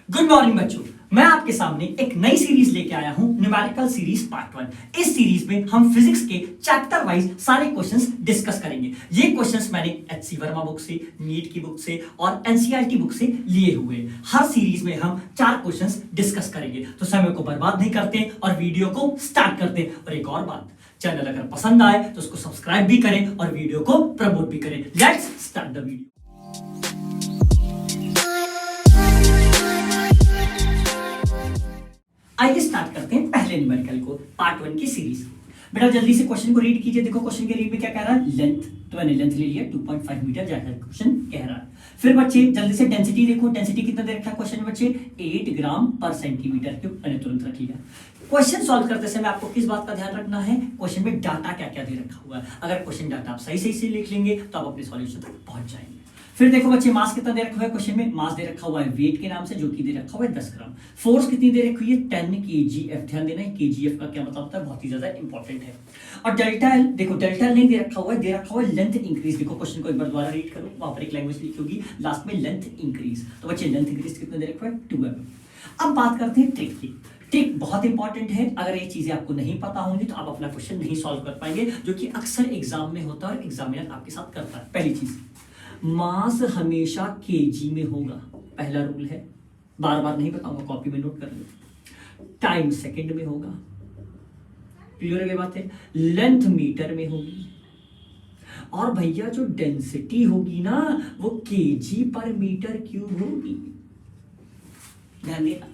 Good morning बच्चों, मैं आपके सामने एक नई सीरीज लेके आया हूं, न्यूमेरिकल सीरीज पार्ट 1। इस सीरीज में हम फिजिक्स के चैप्टर वाइज सारे क्वेश्चंस डिस्कस करेंगे। ये क्वेश्चंस मैंने एचसी वर्मा बुक से, नीट की बुक से और एनसीईआरटी बुक से लिए हुए हैं। हर सीरीज में हम 4 क्वेश्चंस डिस्कस करेंगे, तो समय को बर्बाद नहीं करते और वीडियो को स्टार्ट करते हैं। और एक और बात, चैनल अगर पसंद आए तो उसको सब्सक्राइब भी करें और वीडियो को प्रमोट भी करें। Let's start the video. आइए स्टार्ट करते हैं पहले न्यूमेरिकल को, पार्ट 1 की सीरीज। बेटा जल्दी से क्वेश्चन को रीड कीजिए। देखो क्वेश्चन के रीड में क्या कह रहा है, लेंथ, तो मैंने लेंथ ले लिया 2.5 मीटर जैसा क्वेश्चन कह रहा है। फिर बच्चे जल्दी से डेंसिटी देखो, डेंसिटी कितना दे रखा है क्वेश्चन में बच्चे, 8 ग्राम पर सेंटीमीटर क्यूब। मैंने तुरंत रख लिया। क्वेश्चन सॉल्व करते समय आपको किस बात का ध्यान रखना है, क्वेश्चन में डाटा क्या क्या दे रखा हुआ है। अगर क्वेश्चन डाटा आप सही सही से लिख लेंगे तो आप अपने सॉल्यूशन तक पहुंच जाएंगे। फिर देखो बच्चे, मास कितना दे रखा हुआ है क्वेश्चन में, मास दे रखा हुआ है वेट के नाम से, जो कि दे रखा हुआ है 10 ग्राम। फोर्स कितनी दे रखी है, 10 kgf। ध्यान देना है kgf का क्या मतलब होता है, बहुत ही ज्यादा इंपॉर्टेंट है। और डेल्टा एल, देखो डेल्टा एल नहीं दे रखा हुआ है, दे रखा हुआ है लेंथ इंक्रीज। देखो क्वेश्चन को एक बार दोबारा रीड करो, वहां पर एक लैंग्वेज लिखी होगी, लास्ट में लेंथ इंक्रीज। तो बच्चे लेंथ इंक्रीज कितना दे रखा है, 2 mm। अब बात करते हैं ट्रिक की। ट्रिक बहुत इंपॉर्टेंट है, अगर ये चीजें आपको नहीं पता होंगी तो आप अपना क्वेश्चन नहीं सॉल्व कर पाएंगे, जो कि अक्सर एग्जाम में होता है और एग्जामिनर आपके साथ करता है। पहली चीज, मास हमेशा केजी में होगा, पहला रूल है, बार बार नहीं बताऊंगा, कॉपी में नोट कर लो। टाइम सेकंड में होगा, क्लियर है बात है। लेंथ मीटर में होगी, और भैया जो डेंसिटी होगी ना वो केजी पर मीटर क्यूब होगी। ध्यान देना।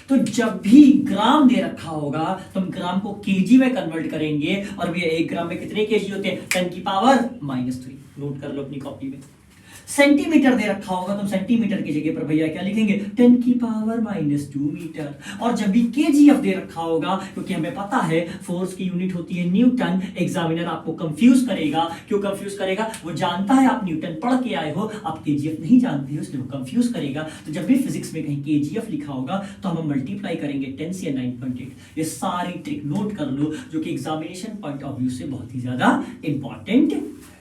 तो जब भी ग्राम दे रखा होगा तो हम ग्राम को केजी में कन्वर्ट करेंगे, और भैया 1 ग्राम में कितने केजी होते हैं, 10 की पावर -3। नोट कर लो अपनी कॉपी में। सेंटीमीटर दे रखा होगा तो सेंटीमीटर की जगह पर भैया क्या लिखेंगे, 10 की पावर -2 मीटर। और जब भी केजीएफ दे रखा होगा, क्योंकि हमें पता है फोर्स की यूनिट होती है न्यूटन, एग्जामिनर आपको कंफ्यूज करेगा। क्यों कंफ्यूज करेगा, वो जानता है आप न्यूटन पढ़ के आए हो, आप केजीएफ नहीं जानते हो, इसलिए वो कंफ्यूज करेगा। तो जब भी फिजिक्स में कहीं केजीएफ लिखा होगा तो हम मल्टीप्लाई करेंगे 10 से 9.8। ये सारी ट्रिक नोट कर लो, जो कि एग्जामिनेशन पॉइंट ऑफ व्यू से बहुत ही ज्यादा इंपॉर्टेंट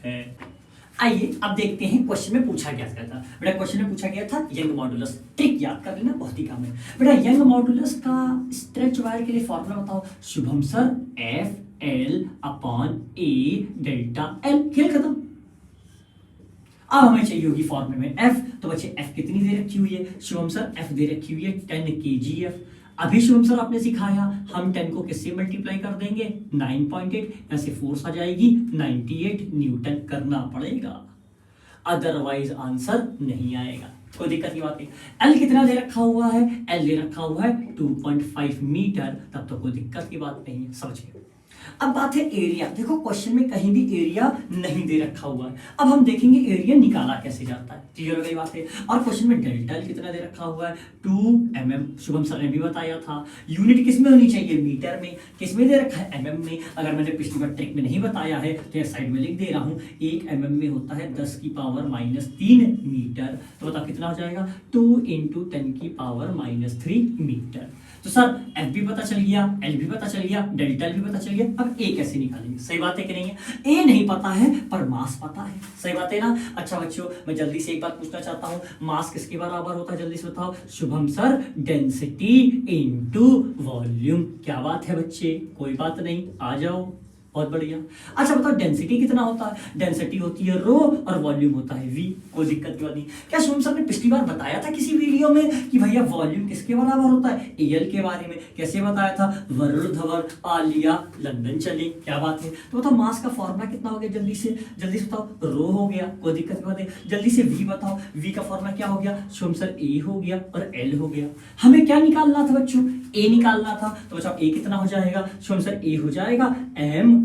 है। आइए अब देखते हैं क्वेश्चन में पूछा गया था। बेटा क्वेश्चन में पूछा गया था यंग मॉडुलस। ट्रिक याद कर लेना, बहुत ही काम है। बेटा यंग मॉडुलस का स्ट्रेच वायर के लिए फॉर्मूला बताओ। Shubham sir, FL/A delta L। खेल खत्म। अब हमें चाहिए होगी फॉर्मूले में F। तो बच्चे F कितनी दे रखी हुई है, शुभम सर F दे रखी हुई है 10 kgf। अभी शुभम सर आपने सिखाया, हम 10 को किससे मल्टीप्लाई कर देंगे, 9.8। ऐसे फोर्स आ जाएगी 98 न्यूटन करना पड़ेगा, अदरवाइज आंसर नहीं आएगा। कोई दिक्कत की बात नहीं। L कितना दे रखा हुआ है, L दे रखा हुआ है 2.5 मीटर, तब तो कोई दिक्कत की बात नहीं है, समझ गए। अब बात है एरिया। देखो क्वेश्चन में कहीं भी एरिया नहीं दे रखा हुआ है। अब हम देखेंगे एरिया निकाला कैसे जाता है, क्लियर हो गई बात है। और क्वेश्चन में डेल्टा एल कितना दे रखा हुआ है, 2 mm। शुभम सर ने भी बताया था, यूनिट किस में होनी चाहिए, मीटर में। किस में दे रखा है, mm में। अगर मैंने पिछली बार ट्रिक में नहीं बताया है तो यह साइड में लिख दे रहा हूँ, 1 mm में होता है 10 की पावर -3 मीटर। तो बताओ कितना हो जाएगा, 2 × 10 की पावर -3 मीटर। तो सर F भी पता चल गया, L भी पता चल गया, डेल्टा L भी पता चल गया। अब A कैसे निकालेंगे, सही बात है कि नहीं है। A नहीं पता है पर मास पता है, सही बात है ना। अच्छा बच्चों, मैं जल्दी से एक बात पूछना चाहता हूँ, मास किसके बराबर होता है, जल्दी से बताओ। Shubham sir, density into volume. क्या बात है बच्चे, कोई बात नहीं, आ जाओ, बहुत बढ़िया। अच्छा बताओ डेंसिटी कितना होता है, डेंसिटी होती है रो और वॉल्यूम होता है V। कोई दिक्कत की बात नहीं। क्या शुभम सर ने पिछली बार बताया था किसी वीडियो में कि भैया वॉल्यूम किसके बराबर होता है, AL के बारे में। कैसे बताया था, वरुण धवन आलिया लंदन चले। क्या बात है। तो बताओ मास का फॉर्मूला कितना हो गया, जल्दी से बताओ। रो हो गया, कोई दिक्कत की बात है। जल्दी से V बताओ, V का फॉर्मूला क्या हो गया, शुभम सर A हो गया और L हो गया। हमें क्या निकालना था बच्चों, A निकालना था। तो बच्चों A कितना हो जाएगा, शुभम सर A हो जाएगा m/ρl।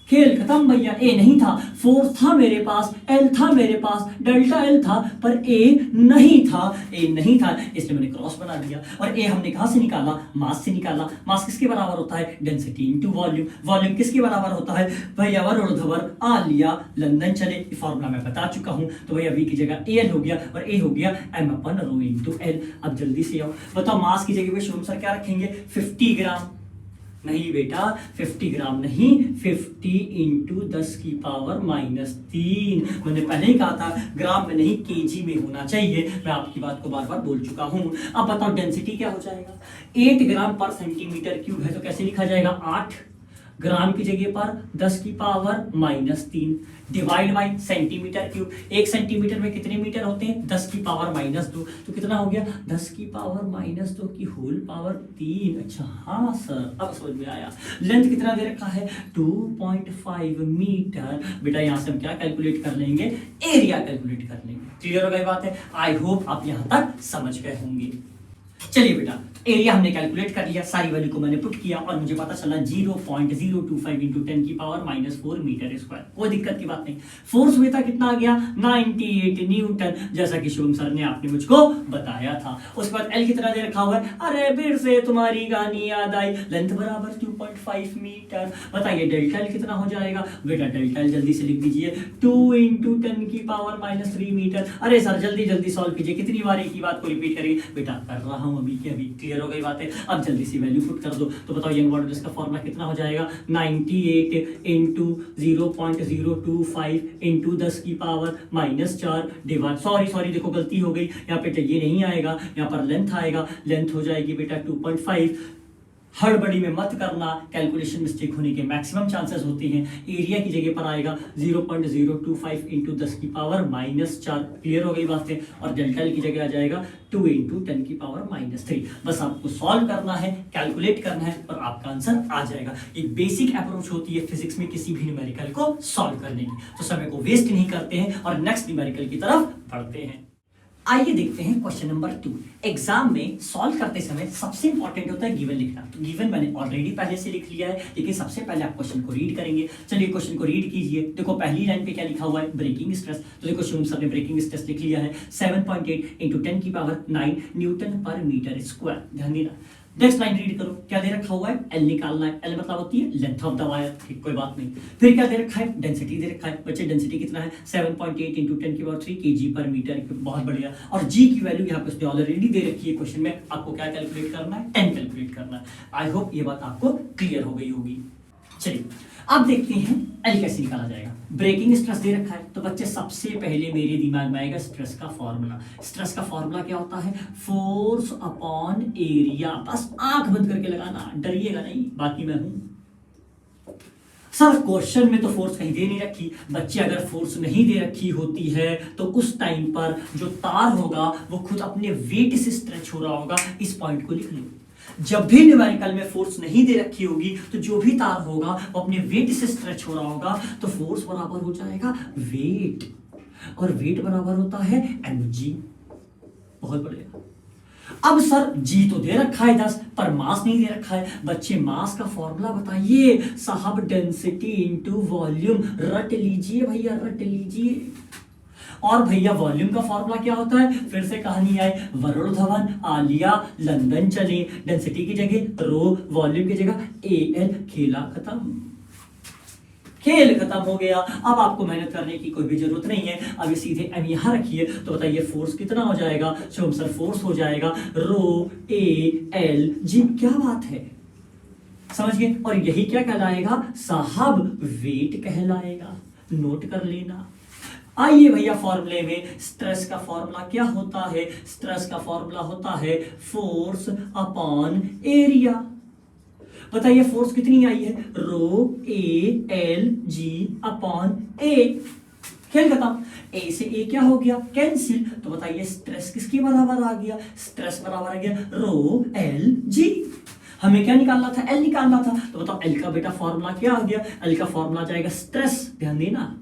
खेल खत्म भैया। A नहीं था, फोर्स था मेरे पास, L था मेरे पास, डेल्टा L था, पर A नहीं था। A नहीं था इसलिए मैंने क्रॉस बना दिया। और A हमने कहां से निकाला, मास से निकाला। मास किसके बराबर होता है, डेंसिटी इनटू वॉल्यूम। वॉल्यूम किसके बराबर होता है, भैया वरुण धवन आलिया लंदन चले। ये फॉर्मूला मैं बता चुका हूं। तो भैया V की जगह AL हो गया और A हो गया m/ρ इनटू L। अब जल्दी से आओ, बताओ मास की जगह पे शुभम सर क्या रखेंगे, 50 ग्राम। नहीं बेटा 50 ग्राम नहीं, 50 इंटू 10 की पावर -3। मैंने पहले ही कहा था ग्राम में नहीं केजी में होना चाहिए, मैं आपकी बात को बार बार बोल चुका हूं। अब बताओ डेंसिटी क्या हो जाएगा, 8 ग्राम पर सेंटीमीटर क्यूब है तो कैसे लिखा जाएगा, 8 ग्राम की जगह पर 10 की power -3 divide by centimetre cube. 1 centimetre में कितने मीटर होते हैं, 10 की पावर -2, तो कितना हो गया 10 की पावर -2 की होल पावर 3। अच्छा हाँ सर, अब समझ में आया। लेंथ कितना दे रखा है, 2.5 मीटर। बेटा यहाँ से हम क्या कैलकुलेट कर लेंगे, एरिया कैलकुलेट कर लेंगे। क्लियर हो गई बात है, आई होप आप यहाँ तक समझ गए होंगे। चलिए बेटा, एरिया हमने कैलकुलेट कर लिया, सारी वैल्यू को मैंने पुट किया और मुझे पता चला 0.025 इंटू 10 की पावर -4 मीटर स्क्वायर। कोई दिक्कत की बात नहीं। फोर्स हुआ था कितना आ गया, 98 न्यूटन, जैसा कि शुभम सर ने आपने मुझको बताया था। उसके बाद एल कितना दे रखा हुआ है, अरे फिर से तुम्हारी गानी याद आई, लेंथ बराबर 2.5 मीटर। बताइए डेल्टा एल कितना हो जाएगा, बेटा डेल्टा एल जल्दी से लिख दीजिए, 2 इंटू 10 की पावर -3 मीटर। अरे सर जल्दी जल्दी सॉल्व कीजिए, कितनी बार एक ही बात को रिपीट करिए, बेटा कर रहा हूं अभी के अभी। क्लियर हो गई बात है, अब जल्दी से वैल्यू पुट कर दो। तो बताओ यंग मॉडुलस का फॉर्मूला कितना हो जाएगा, 98 इंटू 0.025 इंटू 10 की पावर -4 डिवाइड, सॉरी देखो गलती हो गई, यहाँ पे ये नहीं आएगा, यहाँ पर लेंथ आएगा, लेंथ हो जाएगी बेटा 2.5। हड़बड़ी में मत करना, कैलकुलेशन मिस्टेक होने के मैक्सिमम चांसेस होते हैं। एरिया की जगह पर आएगा 0.025 इंटू 10 की पावर -4। क्लियर हो गई बात है, और डेल्टा एल की जगह आ जाएगा 2 इंटू 10 की पावर -3। बस आपको सॉल्व करना है, कैलकुलेट करना है और आपका आंसर आ जाएगा। एक बेसिक अप्रोच होती है फिजिक्स में किसी भी न्यूमेरिकल को सॉल्व करने की। तो समय को वेस्ट नहीं करते हैं और नेक्स्ट न्यूमेरिकल की तरफ बढ़ते हैं। आइए देखते हैं क्वेश्चन नंबर 2। एग्जाम में सॉल्व करते समय सबसे इंपॉर्टेंट होता है गिवन लिखना। तो गिवन मैंने ऑलरेडी पहले से लिख लिया है, लेकिन सबसे पहले आप क्वेश्चन को रीड करेंगे। चलिए क्वेश्चन को रीड कीजिए। देखो पहली लाइन पे क्या लिखा हुआ है, ब्रेकिंग स्ट्रेस। तो देखो शुभम सर ने ब्रेकिंग स्ट्रेस लिख लिया है 7.8 इंटू 10 की पावर 9 न्यूटन पर मीटर स्क्वायर। ध्यान देना। नेक्स्ट लाइन रीड करो, क्या दे रखा हुआ है, एल निकालना है। एल मतलब होती है लेंथ ऑफ द वायर, ठीक कोई बात नहीं। फिर क्या दे रखा है, डेंसिटी दे रखा है। बच्चे डेंसिटी कितना है, 7.8 इंटू 10 की पावर 3 केजी पर मीटर। बहुत बढ़िया। और जी की वैल्यू यहाँ पे उसने ऑलरेडी दे रखी है क्वेश्चन में, आपको क्या कैलकुलेट करना है, 10 कैलकुलेट करना है। आई होप ये बात आपको क्लियर हो गई होगी। चलिए अब देखते हैं एल कैसे निकाला जाएगा। ब्रेकिंग स्ट्रेस दे रखा है, तो बच्चे सबसे पहले मेरे दिमाग में आएगा स्ट्रेस का फॉर्मूला। स्ट्रेस का फॉर्मूला क्या होता है, फोर्स अपॉन एरिया। बस आंख बंद करके लगाना, डरिएगा नहीं, बाकी मैं हूं। सर क्वेश्चन में तो फोर्स कहीं दे नहीं रखी। बच्चे अगर फोर्स नहीं दे रखी होती है तो उस टाइम पर जो तार होगा वो खुद अपने वेट से स्ट्रेच हो रहा होगा। इस पॉइंट को लिख लो। जब भी न्यूमेरिकल में फोर्स नहीं दे रखी होगी तो जो भी तार होगा वो अपने वेट से स्ट्रेच हो रहा होगा, तो फोर्स बराबर हो जाएगा वेट, और वेट बराबर होता है mg। बहुत बढ़िया। अब सर जी तो दे रखा है 10, पर मास नहीं दे रखा है। बच्चे मास का फॉर्मूला बताइए साहब, डेंसिटी इंटू वॉल्यूम। रट लीजिए भैया, रट लीजिए। और भैया वॉल्यूम का फॉर्मूला क्या होता है, फिर से कहानी आए, वरुण धवन आलिया लंदन चले। डेंसिटी की जगह रो, वॉल्यूम की जगह AL। खेला खत्म, खेल खत्म हो गया। अब आपको मेहनत करने की कोई भी जरूरत नहीं है। अब ये सीधे m यहां रखिए, तो बताइए फोर्स कितना हो जाएगा, शुभम सर फोर्स हो जाएगा रो AL जी। क्या बात है, समझ गए। और यही क्या कहलाएगा साहब, वेट कहलाएगा। नोट कर लेना। आइए भैया फॉर्मूले में, स्ट्रेस का फॉर्मूला क्या होता है, स्ट्रेस का फॉर्मूला होता है फोर्स अपॉन एरिया। बताइए फोर्स कितनी आई है, रो AL G अपॉन A। खेल खत्म। A से A क्या हो गया, कैंसिल। तो बताइए स्ट्रेस किसके बराबर आ गया, स्ट्रेस बराबर आ गया रो L G। हमें क्या निकालना था, L निकालना था। तो बताओ L का बेटा फॉर्मूला क्या आ गया, L का फॉर्मूला जाएगा स्ट्रेस। ध्यान देना,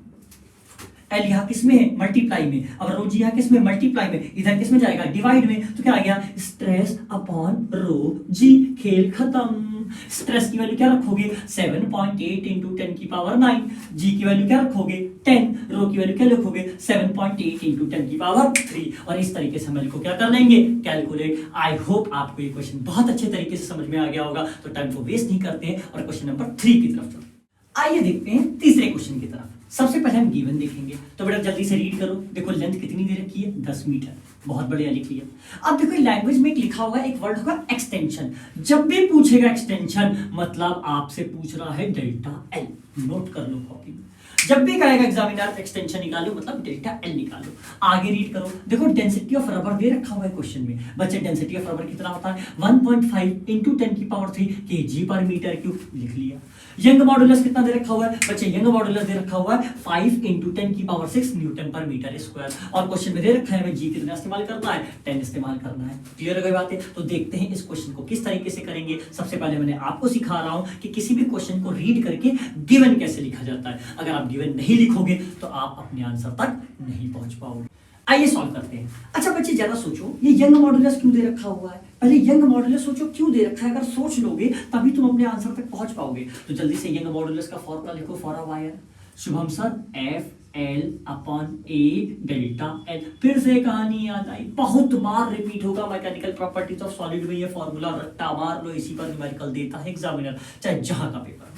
एल यहाँ किस में है, मल्टीप्लाई में। अब रो जी यहाँ किस में, मल्टीप्लाई में। इधर किस में जाएगा, डिवाइड में। तो क्या आ गया, स्ट्रेस अपॉन रो जी। खेल खत्म। स्ट्रेस की वैल्यू क्या रखोगे, 7.8 इंटू 10 की पावर 9। जी की वैल्यू क्या रखोगे, 10। रो की वैल्यू क्या रखोगे, 7.8 इंटू 10 की पावर 3। और इस तरीके से हम को क्या कर लेंगे, कैलकुलेट। आई होप आपको ये क्वेश्चन बहुत अच्छे तरीके से समझ में आ गया होगा। तो टाइम को वेस्ट नहीं करते हैं और क्वेश्चन नंबर 3 की तरफ चलते। आइए देखते हैं तीसरे क्वेश्चन की तरफ। सबसे पहले हम गिवन देखेंगे। तो बेटा जल्दी से रीड करो। देखो लेंथ कितनी दे रखी है, 10 मीटर। बहुत बढ़िया लिख लिया। अब देखो लैंग्वेज में एक लिखा हुआ एक वर्ड होगा एक्सटेंशन। जब भी पूछेगा एक्सटेंशन मतलब आपसे पूछ रहा है डेल्टा एल, नोट कर लो कॉपी में। जब भी कहेगा एग्जामिनर एक्सटेंशन निकालो मतलब डेल्टा एल निकालो। आगे रीड करो, देखो डेंसिटी ऑफ रबर दे रखा हुआ है क्वेश्चन में। बच्चे डेंसिटी ऑफ रबर कितना होता है 1.5 इंटू 10⁻³ kg पर मीटर क्यूब, लिख लिया। यंग मॉडुलस कितना दे रखा हुआ है बच्चे, यंग मॉडुलस दे रखा हुआ है 5 इंटू 10⁻6 न्यूटन पर मीटर स्क्वायर। और क्वेश्चन में दे रखा है हमें जी कितना इस्तेमाल करना है, 10 इस्तेमाल करना है। क्लियर हो गई बात है? तो देखते हैं इस क्वेश्चन को किस तरीके से करेंगे। सबसे पहले मैंने आपको सिखा रहा हूं कि किसी भी क्वेश्चन को रीड करके गिवन कैसे लिखा जाता है। अगर आप गिवन नहीं लिखोगे तो आप अपने आंसर तक नहीं पहुंच पाओगे। आइए सॉल्व करते हैं। अच्छा बच्चे जरा सोचो ये यंग मॉडुलस क्यों दे रखा हुआ है, पहले यंग मॉडुलस सोचो क्यों दे रखा है। अगर सोच लोगे तभी तुम अपने आंसर तक पहुंच पाओगे। तो जल्दी से यंग मॉडुलस का फॉर्मूला लिखो for a wire. Shubham sir FL/A delta L. फिर से कहानी याद आई, बहुत बार रिपीट होगा। मैकेनिकल प्रॉपर्टीज ऑफ सॉलिड में ये फॉर्मूला रट्टा मार लो, इसी पर न्यूमेरिकल देता है एग्जामिनर, चाहे जहां का पेपर।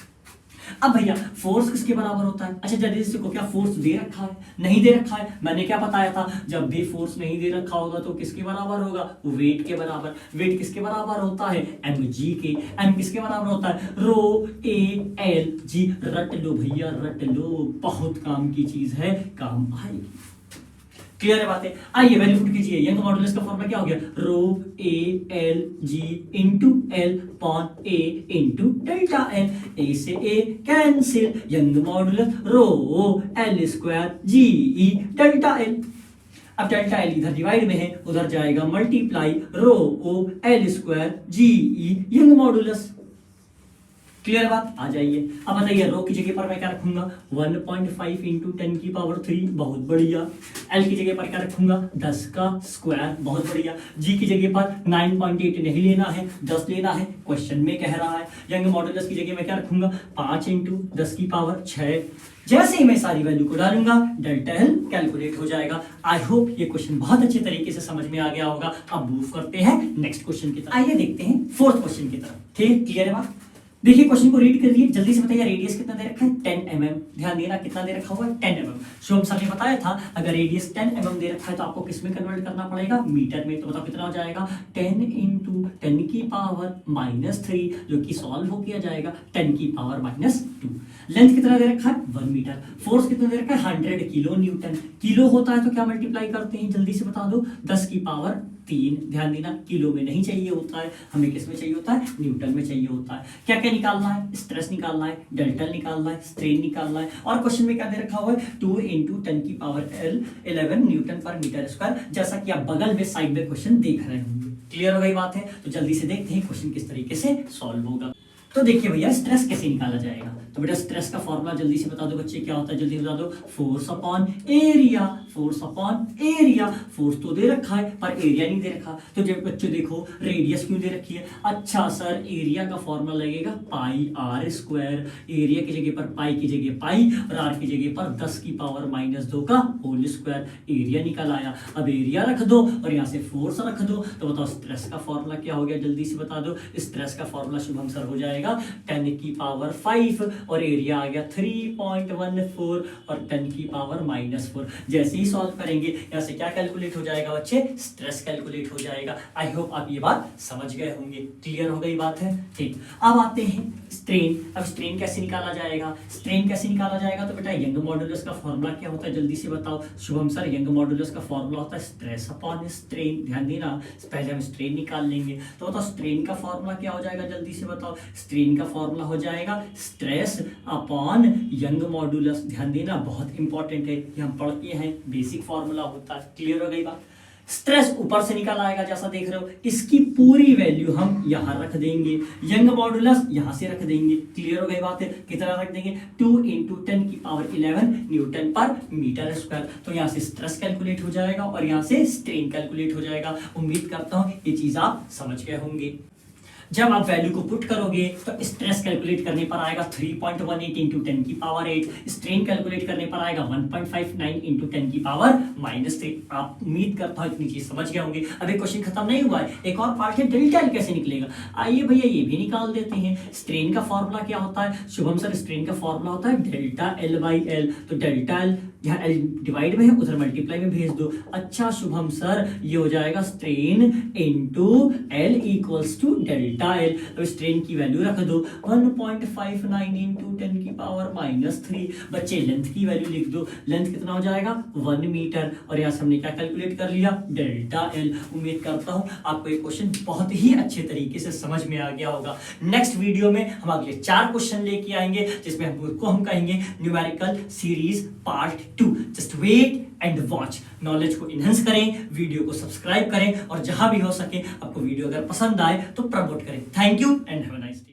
अब भैया फोर्स किसके बराबर होता है? अच्छा जल्दी से को क्या फोर्स दे रखा है? नहीं दे रखा है। मैंने क्या बताया था, जब भी फोर्स नहीं दे रखा होगा तो किसके बराबर होगा, वेट के बराबर। वेट किसके बराबर होता है, mg के। m किसके बराबर होता है, ρ/A/L/g। रट लो भैया रट लो, बहुत काम की चीज है, काम आएगी। क्लियर है बातें? आइए वैल्यू पुट कीजिए। यंग मॉडुलस का फॉर्मूला क्या हो गया, ρ/A/L/g into L/A into delta L. A से A cancel, Young modulus ρ/L²GE delta L. अब डेल्टा एल इधर डिवाइड में है, उधर जाएगा multiply ρ/L²GE young modulus. Clear बात? आ जाइए अब बताइए रो की जगह पर मैं क्या रखूंगा 1.5 इंटू 10⁻3, बहुत बढ़िया। एल की जगह पर क्या रखूंगा 10 का स्क्वायर, बहुत बढ़िया। जी की जगह पर 9.8 नहीं लेना है, 10 लेना है, क्वेश्चन में कह रहा है। यंग मॉडुलस की जगह मैं क्या रखूंगा 5 इंटू 10⁻6। जैसे ही मैं सारी वैल्यू को डालूंगा डेल्टा एल कैलकुलेट हो जाएगा। आई होप ये क्वेश्चन बहुत अच्छे तरीके से समझ में आ गया होगा। अब मूव करते हैं नेक्स्ट क्वेश्चन की तरफ। आइए देखते हैं फोर्थ क्वेश्चन की तरफ। ठीक, क्लियर है बात? देखिए क्वेश्चन को रीड कर लिए, जल्दी से बताइए रेडियस कितना दे रखा है 10 mm। ध्यान देना कितना दे रखा हुआ है 10 mm। शुभम सर ने बताया था अगर रेडियस 10 mm दे रखा है तो आपको किस में कन्वर्ट करना पड़ेगा, मीटर में। तो बताओ कितना हो जाएगा 10 इंटू 10⁻³ जो कि सॉल्व हो किया जाएगा 10⁻²। लेंथ कितना दे रखा है 1 मीटर। फोर्स कितना दे रखा है 100 किलो न्यूटन। किलो होता है तो क्या मल्टीप्लाई करते हैं, जल्दी से बता दो 10⁻3। ध्यान देना किलो में नहीं चाहिए होता है, हमें किस में चाहिए होता है, न्यूटन में चाहिए होता है। क्या क्या निकालना है, स्ट्रेस निकालना है, डेल्टा निकालना है, स्ट्रेन निकालना है। और क्वेश्चन में क्या दे रखा हुआ है 2 इंटू 10⁻11 न्यूटन पर मीटर स्क्वायर, जैसा कि आप बगल में साइड में क्वेश्चन देख रहे होंगे। क्लियर हो गई बात है? तो जल्दी से देखते हैं क्वेश्चन किस तरीके से सॉल्व होगा। तो देखिए भैया स्ट्रेस कैसे निकाला जाएगा। तो बेटा स्ट्रेस का फॉर्मूला जल्दी से बता दो बच्चे, क्या होता है, जल्दी बता दो। Force upon area. Force upon area. Force तो दे रखा है पर एरिया नहीं दे रखा। तो जब बच्चे देखो रेडियस क्यों दे रखी है, अच्छा सर एरिया का फॉर्मूला लगेगा πr²। एरिया की जगह पर पाई की जगह पाई और आर की जगह पर 10⁻2 का होल स्क्वायर। एरिया निकल आया। अब एरिया रख दो और यहाँ से फोर्स रख दो। तो बताओ स्ट्रेस का फॉर्मूला क्या हो गया, जल्दी से बता दो। स्ट्रेस का फॉर्मूला शुभम सर हो जाएगा 10⁵ और एरिया आ गया 3.14 और 10⁻⁻4। जैसे ही सॉल्व करेंगे यहाँ से क्या कैलकुलेट हो जाएगा बच्चे, स्ट्रेस कैलकुलेट हो जाएगा। आई होप आप ये बात समझ गए होंगे। क्लियर हो गई बात है? ठीक, अब आते हैं स्ट्रेन। अब स्ट्रेन कैसे निकाला जाएगा, स्ट्रेन कैसे निकाला जाएगा। तो बेटा यंग मॉडुलस का फॉर्मूला क्या होता है, जल्दी से बताओ शुभम सर। यंग मॉडुलस का फॉर्मूला होता है स्ट्रेस अपॉन स्ट्रेन। ध्यान देना पहले हम स्ट्रेन निकाल लेंगे। तो बताओ स्ट्रेन का फॉर्मूला क्या हो जाएगा, जल्दी से बताओ। स्ट्रेन का फॉर्मूला हो जाएगा स्ट्रेस अपॉन यंग मॉडुलस। ध्यान देना बहुत इंपॉर्टेंट है, ये हम पढ़ के हैं, बेसिक फॉर्मूला होता है। क्लियर हो गई बात? स्ट्रेस ऊपर से निकल आएगा जैसा देख रहे हो, इसकी पूरी वैल्यू हम यहां रख देंगे, यंग मॉडुलस यहां से रख देंगे। क्लियर हो गई बात है? कितना रख देंगे 2 इंटू 10⁻11 न्यूटन पर मीटर स्क्वायर। तो यहां से स्ट्रेस कैलकुलेट हो जाएगा और यहां से स्ट्रेन कैलकुलेट हो जाएगा। उम्मीद करता हूं ये चीज आप समझ गए होंगे। जब आप वैल्यू को पुट करोगे तो स्ट्रेस कैलकुलेट करने पर आएगा 3.18 इंटू 10⁻8। स्ट्रेन कैलकुलेट करने पर आएगा 1.59 इंटू 10⁻3। आप उम्मीद करता हूं इतनी चीज समझ गए होंगे। अभी क्वेश्चन खत्म नहीं हुआ है, एक और पार्ट है डेल्टा एल कैसे निकलेगा। आइए भैया ये भी निकाल देते हैं। स्ट्रेन का फॉर्मूला क्या होता है शुभम सर, स्ट्रेन का फॉर्मूला होता है डेल्टा एल बाई एल। तो डेल्टा एल यहाँ एल डिवाइड में है, उधर मल्टीप्लाई में भेज दो। अच्छा शुभम सर, ये हो जाएगा strain into L equals to delta L. अब स्ट्रेन की वैल्यू रख दो 1.59 इंटू 10 की पावर -3। बच्चे लेंथ की वैल्यू लिख दो, लेंथ कितना हो जाएगा 1 मीटर, और यहाँ से हमने क्या कैलकुलेट कर लिया, डेल्टा एल। उम्मीद करता हूँ आपको ये क्वेश्चन बहुत ही अच्छे तरीके से समझ में आ गया होगा। नेक्स्ट वीडियो में हम अगले 4 क्वेश्चन लेके आएंगे, जिसमें हम कहेंगे numerical series part 2। Just wait and watch. Knowledge को इनहेंस करें, वीडियो को सब्सक्राइब करें, और जहां भी हो सके आपको वीडियो अगर पसंद आए तो प्रमोट करें। Thank you and have a nice day.